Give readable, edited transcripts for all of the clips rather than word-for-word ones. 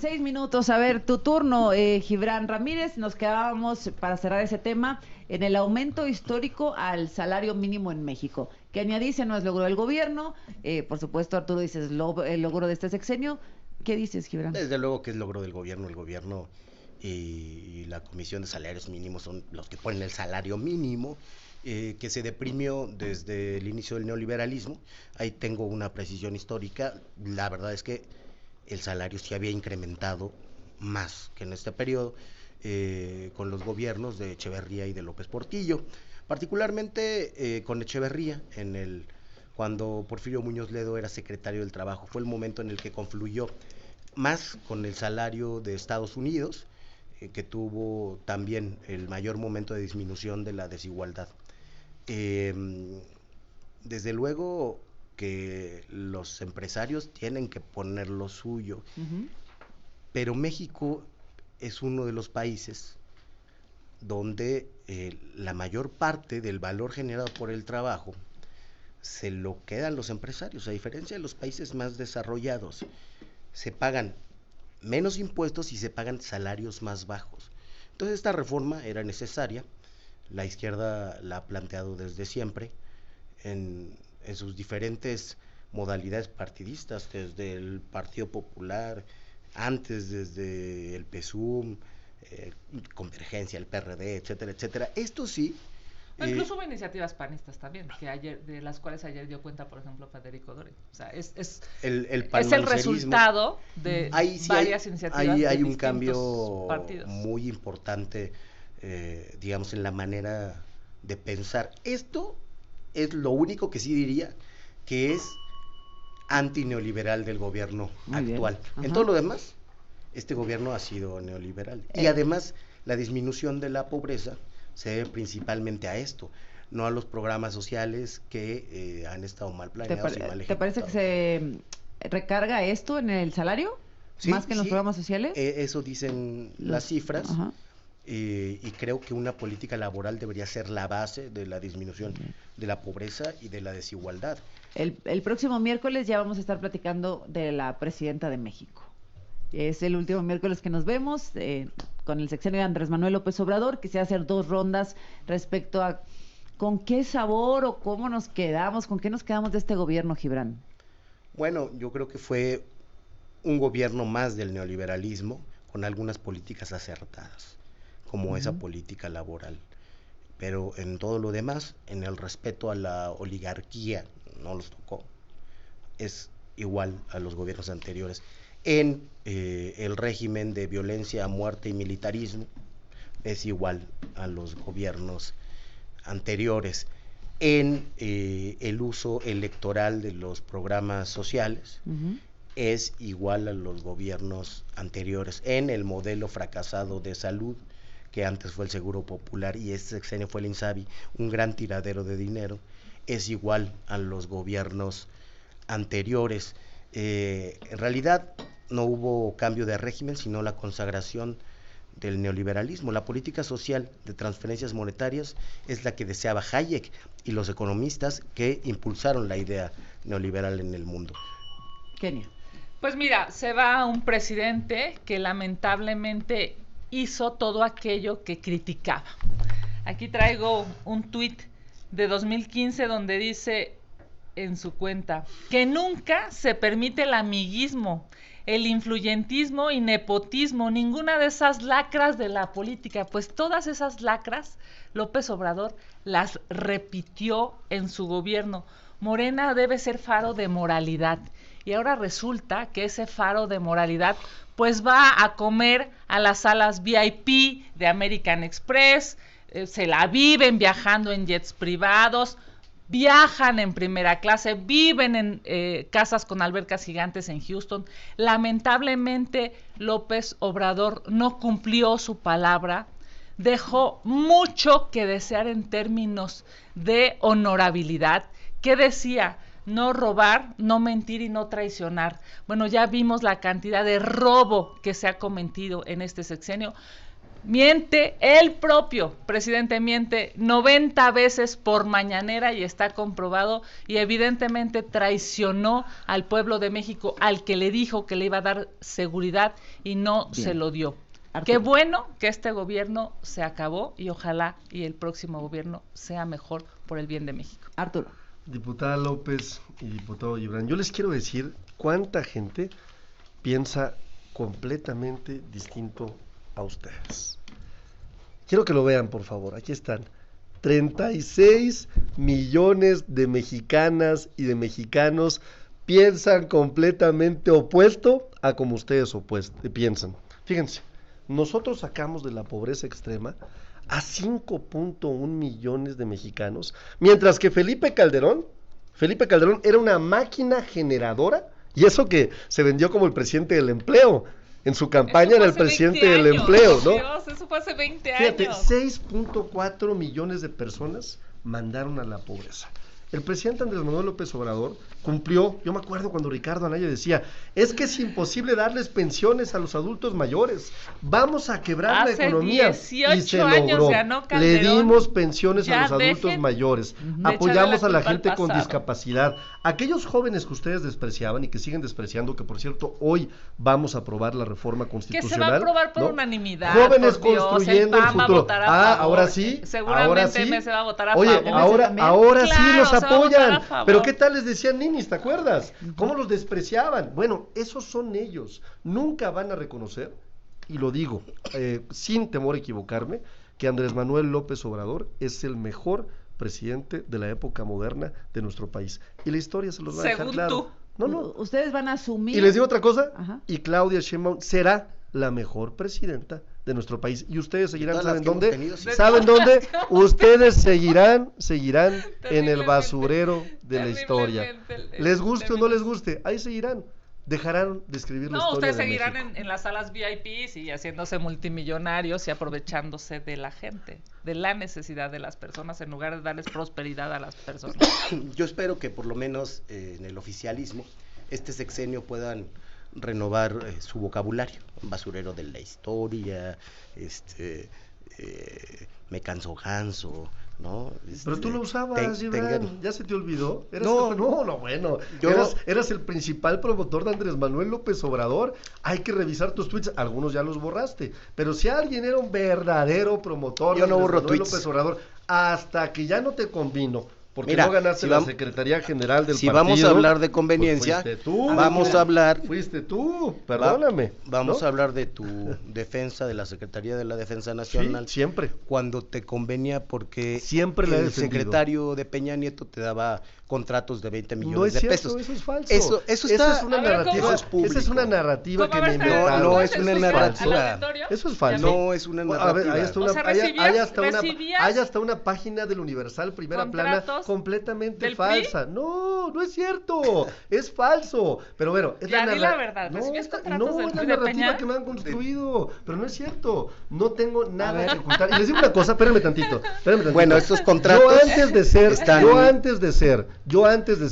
6 minutos, a ver, tu turno, Gibran Ramírez. Nos quedábamos para cerrar ese tema en el aumento histórico al salario mínimo en México. Que añadice no es logro del gobierno, por supuesto, Arturo dices el logro de este sexenio. ¿Qué dices, Gibran? Desde luego que es logro del gobierno. El gobierno y la Comisión de Salarios Mínimos son los que ponen el salario mínimo, que se deprimió desde el inicio del neoliberalismo. Ahí tengo una precisión histórica. La verdad es que el salario se había incrementado más que en este periodo, con los gobiernos de Echeverría y de López Portillo, particularmente con Echeverría, cuando Porfirio Muñoz Ledo era secretario del Trabajo. Fue el momento en el que confluyó más con el salario de Estados Unidos, que tuvo también el mayor momento de disminución de la desigualdad. Eh, Desde luego que los empresarios tienen que poner lo suyo, Ujú. pero México es uno de los países donde la mayor parte del valor generado por el trabajo se lo quedan los empresarios, a diferencia de los países más desarrollados. Se pagan menos impuestos y se pagan salarios más bajos. Entonces esta reforma era necesaria, la izquierda la ha planteado desde siempre, en sus diferentes modalidades partidistas, desde el Partido Popular, antes desde el PSUM, Convergencia, el PRD, etcétera, etcétera. Esto sí. O incluso hubo iniciativas panistas también, de las cuales ayer dio cuenta, por ejemplo, Federico Dorin. O sea, es el resultado de sí varias iniciativas ahí de hay un distintos cambio partidos. muy importante, digamos, en la manera de pensar. Esto es lo único que sí diría que es antineoliberal del gobierno Muy actual. bien. En todo lo demás, este gobierno ha sido neoliberal. Y además, la disminución de la pobreza se debe principalmente a esto, no a los programas sociales que han estado mal planeados y mal ejecutados. ¿Te parece que se recarga esto en el salario? Sí, ¿Más que en los sí, programas sociales? eso dicen las cifras. Ajá. Y creo que una política laboral debería ser la base de la disminución de la pobreza y de la desigualdad. El próximo miércoles ya vamos a estar platicando de la presidenta de México. Es el último miércoles que nos vemos con el sexenio de Andrés Manuel López Obrador. Quisiera hacer 2 rondas respecto a con qué sabor o cómo nos quedamos, con qué nos quedamos de este gobierno, Gibran. Bueno, yo creo que fue un gobierno más del neoliberalismo, con algunas políticas acertadas, como esa política laboral. Pero en todo lo demás, en el respeto a la oligarquía, no los tocó. Es igual a los gobiernos anteriores. En el régimen de violencia, muerte y militarismo, es igual a los gobiernos anteriores. En el uso electoral de los programas sociales, es igual a los gobiernos anteriores. En el modelo fracasado de salud, que antes fue el Seguro Popular y este sexenio fue el INSABI, un gran tiradero de dinero, es igual a los gobiernos anteriores. En realidad no hubo cambio de régimen, sino la consagración del neoliberalismo. La política social de transferencias monetarias es la que deseaba Hayek y los economistas que impulsaron la idea neoliberal en el mundo. Kenia. Pues mira, se va un presidente que lamentablemente hizo todo aquello que criticaba. Aquí traigo un tuit de 2015 donde dice en su cuenta que nunca se permite el amiguismo, el influyentismo y nepotismo, ninguna de esas lacras de la política, pues todas esas lacras López Obrador las repitió en su gobierno. Morena debe ser faro de moralidad y ahora resulta que ese faro de moralidad pues va a comer a las salas VIP de American Express, se la viven viajando en jets privados, viajan en primera clase, viven en casas con albercas gigantes en Houston. Lamentablemente López Obrador no cumplió su palabra, dejó mucho que desear en términos de honorabilidad. ¿Qué decía? No robar, no mentir y no traicionar. Bueno, ya vimos la cantidad de robo que se ha cometido en este sexenio. Miente, el propio presidente miente 90 veces por mañanera y está comprobado, y evidentemente traicionó al pueblo de México, al que le dijo que le iba a dar seguridad y no se lo dio. Arturo. Qué bueno que este gobierno se acabó y ojalá y el próximo gobierno sea mejor por el bien de México. Arturo. Diputada López y diputado Gibran, yo les quiero decir cuánta gente piensa completamente distinto a ustedes. Quiero que lo vean, por favor, aquí están. 36 millones de mexicanas y de mexicanos piensan completamente opuesto a como ustedes piensan. Fíjense, nosotros sacamos de la pobreza extrema a 5.1 millones de mexicanos, mientras que Felipe Calderón era una máquina generadora, y eso que se vendió como el presidente del empleo. En su campaña era el presidente del empleo, ¿no? Dios, eso fue hace 20 Fíjate, años. 6.4 millones de personas mandaron a la pobreza. El presidente Andrés Manuel López Obrador cumplió, yo me acuerdo cuando Ricardo Anaya decía, es que es imposible darles pensiones a los adultos mayores, vamos a quebrar la economía. 18 y se años logró. ganó Le Calderón. dimos pensiones a Ya los adultos dejen mayores, de apoyamos echarle a la la culpa gente al con pasado. discapacidad. Aquellos jóvenes que ustedes despreciaban y que siguen despreciando, que por cierto hoy vamos a aprobar la reforma Que constitucional. se va a aprobar por ¿no? unanimidad. Jóvenes por Dios, construyendo el el PAN va a futuro. votar a favor. Ahora sí. Seguramente ahora sí. MC va a votar a Oye, favor. ahora sí Claro, los se va a votar apoyan. a favor. Pero ¿qué tal les decían ninis, te acuerdas? ¿Cómo los despreciaban? Bueno, esos son ellos. Nunca van a reconocer, y lo digo sin temor a equivocarme, que Andrés Manuel López Obrador es el mejor presidente de la época moderna de nuestro país. Y la historia se los va a dejar Según claro. tú. No. Ustedes van a asumir. Y les digo otra cosa, Ajá. y Claudia Sheinbaum será la mejor presidenta de nuestro país. Y ustedes seguirán, Todas las ¿saben que hemos dónde? tenido, sí. ¿Saben dónde? Ustedes seguirán en el Terriblemente, basurero de la historia. terriblemente, Les guste o no terrible. les guste, ahí seguirán. Dejarán de escribir la No, historia ustedes de seguirán México. en las salas VIPs y haciéndose multimillonarios y aprovechándose de la gente, de la necesidad de las personas, en lugar de darles prosperidad a las personas. Yo espero que por lo menos en el oficialismo este sexenio puedan renovar su vocabulario, basurero de la historia, me canso ganso, ¿no? Pero tú lo usabas, Gibran, ¿ya se te olvidó? No, bueno, yo- eras el principal promotor de Andrés Manuel López Obrador. Hay que revisar tus tweets, algunos ya los borraste, pero si alguien era un verdadero promotor Yo de no Andrés borro Manuel tweets. López Obrador, hasta que ya no te convino, porque Mira, no ganaste si la vam- Secretaría General del si partido. vamos a hablar de conveniencia, pues fuiste tú, vamos a hablar- Fuiste tú, perdóname. Vamos ¿no? a hablar de tu defensa, de la Secretaría de la Defensa Nacional. Sí, siempre. Cuando te convenía, porque Siempre la he el defendido. secretario de Peña Nieto te daba contratos de 20 millones No es de cierto, pesos. eso es falso. Eso Esa está, es una A ver, ¿cómo? narrativa, Eso es público. esa es una narrativa ¿Cómo? que A me ver, inventaron. No, ¿puedes es una explicar narrativa. al auditorio? Eso es falso. No es una A ver, narrativa. ahí está O una, sea, hay hasta una página del Universal Primera Plana ¿Contratos completamente del falsa. No es cierto, es falso. Pero bueno, es Ya, di narra- la verdad, ¿recibías contratos del es la PRI de narrativa Peña? que me han construido, pero no es cierto. No tengo nada que ocultar. Y les digo una cosa, espérenme tantito. Bueno, estos contratos Yo antes de ser están-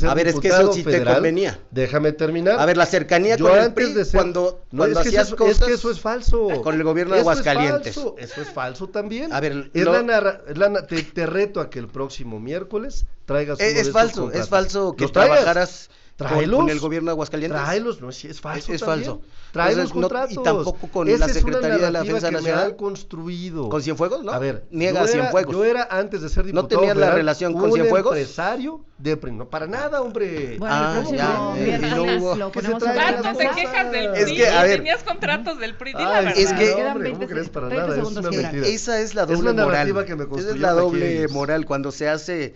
A ver, es que eso sí te convenía. Déjame terminar. A ver, la cercanía Yo con el antes PRI, de ser- cuando No, es que hacías eso, cosas es que eso es falso. con el gobierno de Eso es Aguascalientes. falso, Eso es falso también. A ver, es lo- la narra- es la na- te reto a que el próximo miércoles traigas uno de Es estos falso, contratos. es falso que ¿Los traigas? trabajaras Tráelos. con el gobierno de Aguascalientes. Tráelos, no, sí, es falso Es también. falso. Trae Entonces, los no- contratos. y tampoco con Esa la es una Secretaría de la narrativa Defensa que Nacional. me han construido. ¿Con Cienfuegos, no? A ver, Niegas yo era- Cienfuegos. Yo era, antes de ser ¿No diputado tenías la federal, relación con un Cienfuegos? empresario de PRI. No, para nada, hombre. Bueno, Ah, el próximo ya, miércoles no hubo- lo que se ponemos traigan sobre las la Tanto te mesa. quejas del Es PRI, que, a ver. tenías contratos del PRI, di la Ay, verdad. es que- Quedan hombre, 20 ¿cómo crees? Para segundos, nada, es una Gibran. mentira. Esa es la Es doble la narrativa moral. que me Esa es construyó la doble Taquieres. moral cuando se hace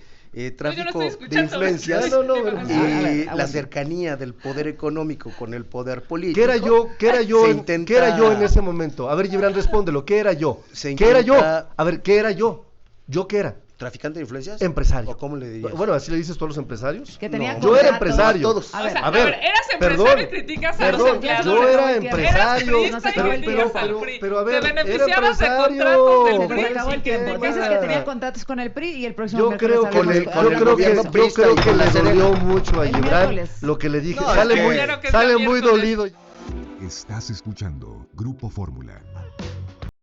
tráfico estoy de escuchando. influencias No, pero- y A ver, la aguanta. cercanía del poder económico con el poder político. ¿Qué era yo? se ¿Qué era yo en intenta- ese momento? A ver, Gibran, respóndelo. ¿Qué era yo? Se ¿Qué era yo? intenta- A ver, ¿qué era yo? ¿Yo qué era? ¿Traficante de influencias? Empresario. ¿O cómo le dirías? Bueno, así le dices tú a los empresarios. Que tenía No. Yo era contratos. empresario. A todos. A O ver, sea, a ver, eras empresario perdón, y criticas a los perdón, empleados. yo era Eras empresario, priista y pero, criticas al pero, PRI. pero a ver, Te era beneficiabas de empresario. contratos del Se PRI. nos acabó el tiempo. ¿Qué Dices pasa? que tenía contratos con el PRI y el próximo Yo miércoles creo que hablamos le, de- yo el creo que, gobierno yo priista creo y que con la le Serena. dolió mucho a El Gibran miércoles. lo que le dije. No, sale es que- muy, Claro que sale sea muy miércoles. dolido. Estás escuchando Grupo Fórmula.